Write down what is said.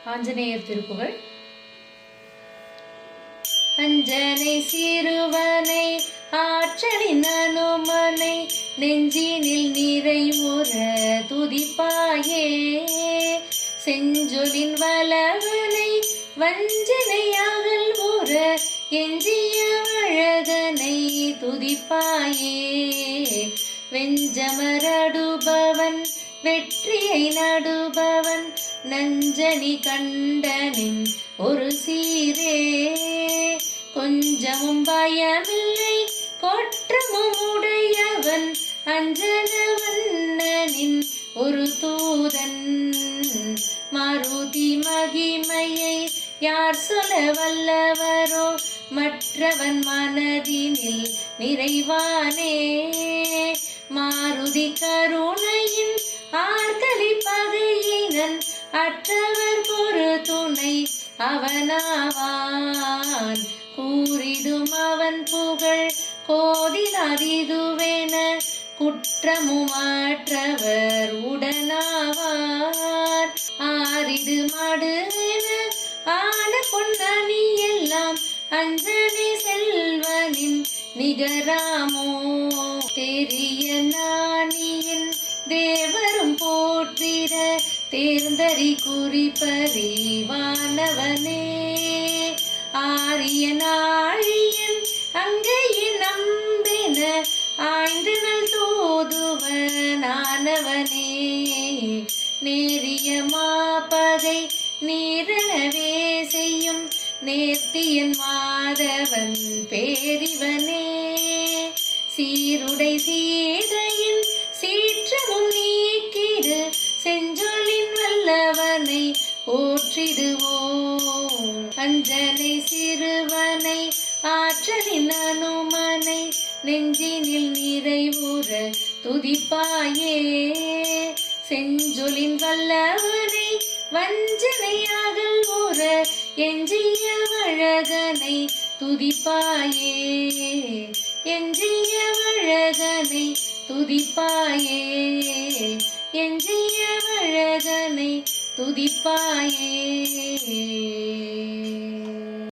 ஆஞ்சநேயர் திருப்புகழ். அஞ்சனை சிறுவனை ஆற்றலின் அனுமனை நெஞ்சினில் நிறைவுற துதிப்பாயே. செஞ்சொலின் வளவனை வஞ்சனையாகல் உற எஞ்சிய அழகனை துதிப்பாயே. வெஞ்சமரடுபவன் வெற்றியை நடுபவன் நஞ்சனி கண்டனின் ஒரு சீரே. கொஞ்சமும் பயமில்லை கொற்றமும் உடையவன் அஞ்சன வண்ணனின் ஒரு தூதன். மாருதி மகிமையை யார் சொல்ல வல்லவரோ மற்றவன் மனதினில் நிறைவானே. மாருதி கருணையின் ஆர்கலி பகையினன் அற்றவர் ஒரு துணை அவனாவான். கூறிடும் அவன் புகழ் கோதிலாதிதுவென குற்றமுமாற்றவர் உடனாவார். ஆரிடு மடுவென ஆன பொன்னணி எல்லாம் அஞ்சனை செல்வனின் நிகராமோ. தெரிய நாணியின் தேவரும் போற்றிட தேர்ந்தறி குறிப்பறிவானவனே. ஆரிய நாழியன் அங்கையின் நம்பின ஆய்ந்தனல் தூதுவனானவனே. நேரிய மாபகை நீரணவே செய்யும் நேர்த்தியன் மாதவன் பேரிவனே. சீருடை சீதையின் சீற்றமும் நீக்கிடு செஞ்சொலின் வல்லவனை போற்றிடுவோம். அஞ்சனை சிறுவனை ஆற்றலின் அனுமனை நெஞ்சினில் நிறைவுற துதிப்பாயே. செஞ்சொலின் வல்லவனை வஞ்சனையாகல் உற எஞ்சிய அழகனை துதிப்பாயே. எஞ்சிய அழகனை துதிப்பாயே. எஞ்சிய அழகனை துதிப்பாயே.